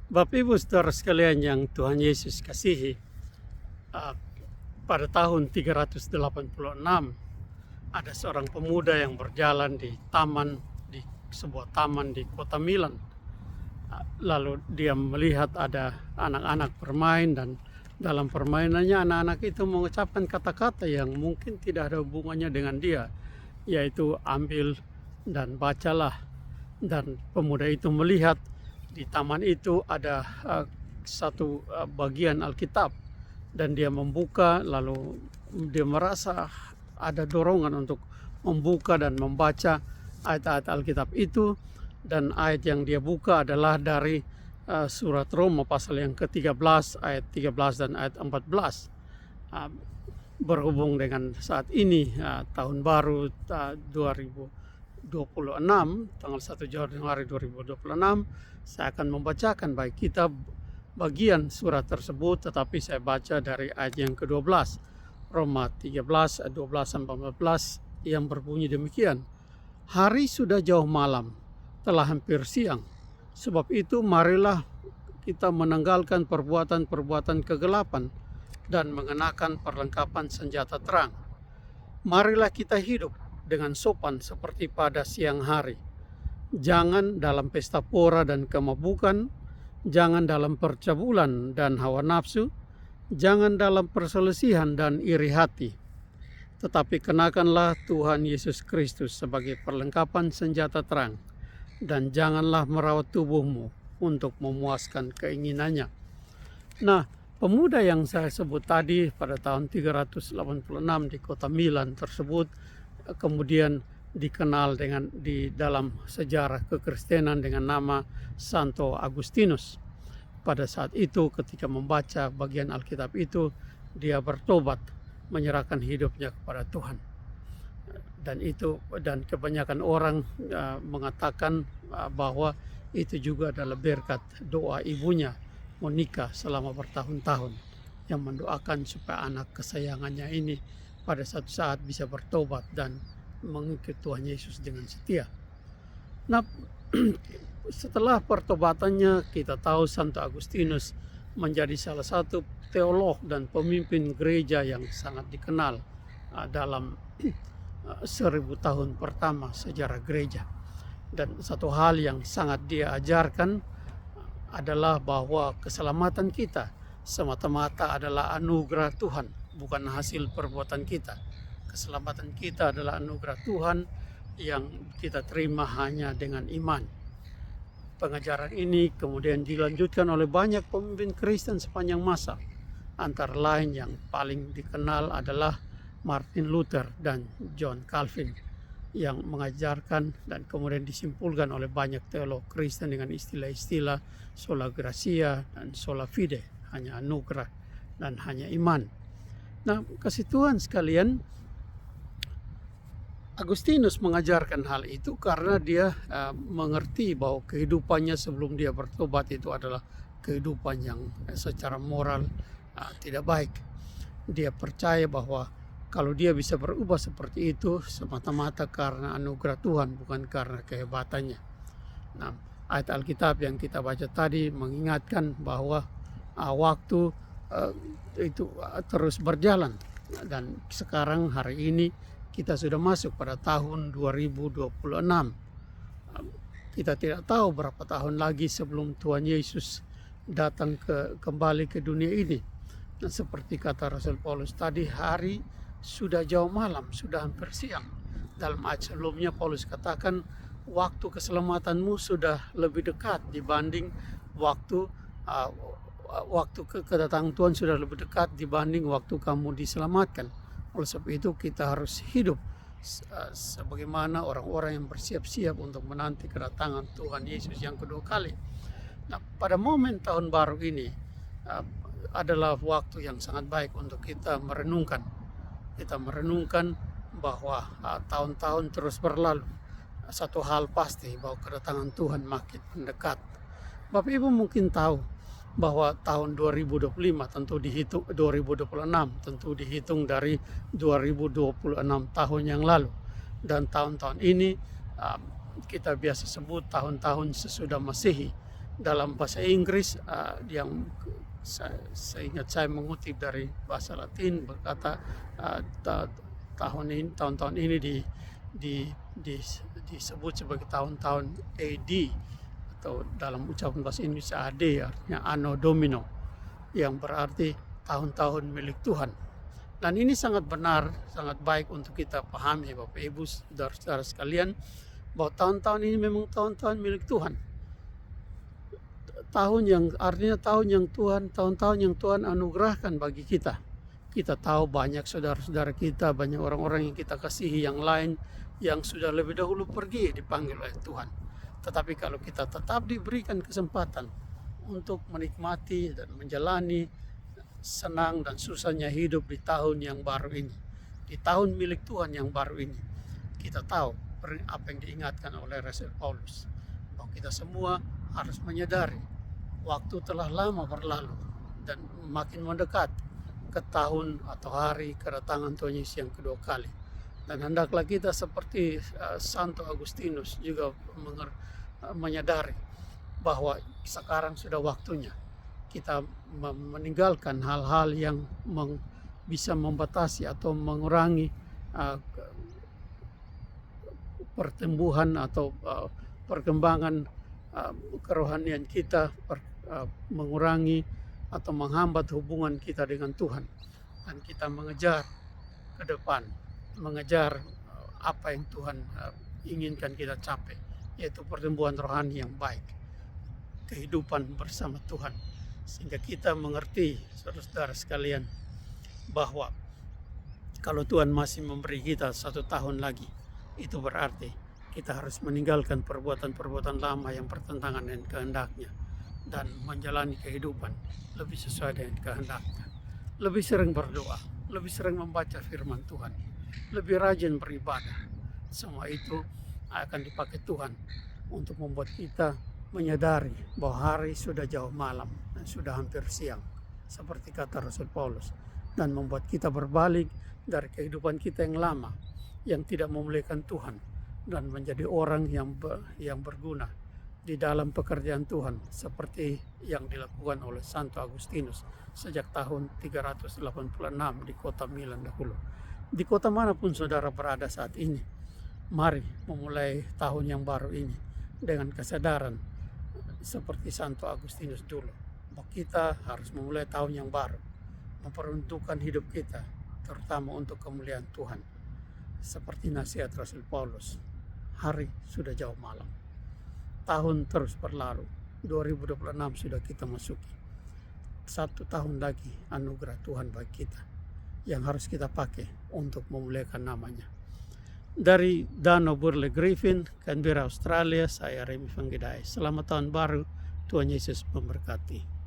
Bapak Ibu Saudara sekalian yang Tuhan Yesus kasihi, uh, pada tahun 386 ada seorang pemuda yang berjalan di sebuah taman di kota Milan. Lalu dia melihat ada anak-anak bermain, dan dalam permainannya anak-anak itu mengucapkan kata-kata yang mungkin tidak ada hubungannya dengan dia, yaitu ambil dan bacalah. Dan pemuda itu melihat di taman itu ada satu bagian Alkitab, dan dia membuka, lalu dia merasa ada dorongan untuk membuka dan membaca ayat-ayat Alkitab itu. Dan ayat yang dia buka adalah dari surat Roma pasal yang ke-13 ayat 13 dan ayat 14, berhubung dengan saat ini tahun baru 2026, tanggal 1 Januari 2026. Saya akan membacakan baik kitab bagian surat tersebut, tetapi saya baca dari ayat yang ke-12, Roma 13 ayat 12 sampai 14, yang berbunyi demikian. Hari sudah jauh malam, telah hampir siang. Sebab itu marilah kita menanggalkan perbuatan-perbuatan kegelapan dan mengenakan perlengkapan senjata terang. Marilah kita hidup dengan sopan seperti pada siang hari. Jangan dalam pesta pora dan kemabukan, jangan dalam percabulan dan hawa nafsu, jangan dalam perselisihan dan iri hati. Tetapi kenakanlah Tuhan Yesus Kristus sebagai perlengkapan senjata terang, dan janganlah merawat tubuhmu untuk memuaskan keinginannya. Nah, pemuda yang saya sebut tadi pada tahun 386 di kota Milan tersebut kemudian dikenal di dalam sejarah kekristenan dengan nama Santo Agustinus. Pada saat itu ketika membaca bagian Alkitab itu, dia bertobat, menyerahkan hidupnya kepada Tuhan. Dan kebanyakan orang mengatakan bahwa itu juga adalah berkat doa ibunya Monica selama bertahun-tahun, yang mendoakan supaya anak kesayangannya ini pada satu saat bisa bertobat dan mengikut Tuhan Yesus dengan setia. Nah, setelah pertobatannya, kita tahu Santo Agustinus menjadi salah satu teolog dan pemimpin gereja yang sangat dikenal dalam 1000 tahun pertama sejarah gereja. Dan satu hal yang sangat dia ajarkan adalah bahwa keselamatan kita semata-mata adalah anugerah Tuhan, bukan hasil perbuatan kita. Keselamatan kita adalah anugerah Tuhan yang kita terima hanya dengan iman. Pengajaran ini kemudian dilanjutkan oleh banyak pemimpin Kristen sepanjang masa. Antara lain yang paling dikenal adalah Martin Luther dan John Calvin, yang mengajarkan dan kemudian disimpulkan oleh banyak teolog Kristen dengan istilah-istilah sola gratia dan sola fide, hanya anugerah dan hanya iman. Nah, kasih Tuhan sekalian, Agustinus mengajarkan hal itu karena dia mengerti bahwa kehidupannya sebelum dia bertobat itu adalah kehidupan yang secara moral tidak baik. Dia percaya bahwa kalau dia bisa berubah seperti itu semata-mata karena anugerah Tuhan, bukan karena kehebatannya. Nah, ayat Alkitab yang kita baca tadi mengingatkan bahwa waktu itu terus berjalan, dan sekarang hari ini kita sudah masuk pada tahun 2026. Kita tidak tahu berapa tahun lagi sebelum Tuhan Yesus datang kembali ke dunia ini. Dan seperti kata Rasul Paulus tadi, hari sudah jauh malam, sudah hampir siang. Dalam ayat sebelumnya Paulus katakan, waktu keselamatanmu sudah lebih dekat dibanding waktu kedatangan Tuhan sudah lebih dekat dibanding waktu kamu diselamatkan. Oleh sebab itu kita harus hidup sebagaimana orang-orang yang bersiap-siap untuk menanti kedatangan Tuhan Yesus yang kedua kali. Nah, pada momen tahun baru ini adalah waktu yang sangat baik untuk kita merenungkan. Kita merenungkan bahwa tahun-tahun terus berlalu. Satu hal pasti, bahwa kedatangan Tuhan makin mendekat. Bapak Ibu mungkin tahu bahwa tahun 2025 tentu dihitung 2026 tentu dihitung dari 2026 tahun yang lalu, dan tahun-tahun ini kita biasa sebut tahun-tahun sesudah Masehi, dalam bahasa Inggris yang seingat saya mengutip dari bahasa Latin berkata tahun-tahun ini disebut sebagai tahun-tahun AD, atau dalam ucapan bahasa Indonesia AD artinya Anno Domino, yang berarti tahun-tahun milik Tuhan. Dan ini sangat benar, sangat baik untuk kita pahami Bapak Ibu saudara-saudara sekalian, bahwa tahun-tahun ini memang tahun-tahun milik Tuhan. Tahun-tahun yang Tuhan anugerahkan bagi kita. Kita tahu banyak saudara-saudara kita, banyak orang-orang yang kita kasihi yang lain yang sudah lebih dahulu pergi dipanggil oleh Tuhan. Tetapi kalau kita tetap diberikan kesempatan untuk menikmati dan menjalani senang dan susahnya hidup di tahun yang baru ini, di tahun milik Tuhan yang baru ini, kita tahu apa yang diingatkan oleh Rasul Paulus, bahwa kita semua harus menyadari waktu telah lama berlalu dan makin mendekat ke tahun atau hari kedatangan Tuhan Yesus yang kedua kali. Dan hendaklah kita seperti Santo Agustinus juga menyadari bahwa sekarang sudah waktunya kita meninggalkan hal-hal yang bisa membatasi atau mengurangi pertumbuhan atau perkembangan kerohanian kita, mengurangi atau menghambat hubungan kita dengan Tuhan, dan kita mengejar ke depan, mengejar apa yang Tuhan inginkan kita capai, yaitu pertumbuhan rohani yang baik, kehidupan bersama Tuhan. Sehingga kita mengerti, saudara-saudara sekalian, bahwa kalau Tuhan masih memberi kita 1 tahun lagi, itu berarti kita harus meninggalkan perbuatan-perbuatan lama yang bertentangan dengan kehendaknya dan menjalani kehidupan lebih sesuai dengan kehendaknya. Lebih sering berdoa, lebih sering membaca firman Tuhan, lebih rajin beribadah. Semua itu akan dipakai Tuhan untuk membuat kita menyadari bahwa hari sudah jauh malam dan sudah hampir siang, seperti kata Rasul Paulus, dan membuat kita berbalik dari kehidupan kita yang lama yang tidak memuliakan Tuhan dan menjadi orang yang berguna di dalam pekerjaan Tuhan, seperti yang dilakukan oleh Santo Agustinus sejak tahun 386 di kota Milan dahulu. Di kota manapun saudara berada saat ini, mari memulai tahun yang baru ini dengan kesadaran seperti Santo Agustinus dulu, bahwa kita harus memulai tahun yang baru, memperuntukkan hidup kita terutama untuk kemuliaan Tuhan. Seperti nasihat Rasul Paulus, hari sudah jauh malam, tahun terus berlalu, 2026 sudah kita masuki. 1 tahun lagi anugerah Tuhan bagi kita yang harus kita pakai untuk memuliakan namanya. Dari Danau Burle Griffin, Canberra, Australia, saya Remy Vanggedai. Selamat tahun baru, Tuhan Yesus memberkati.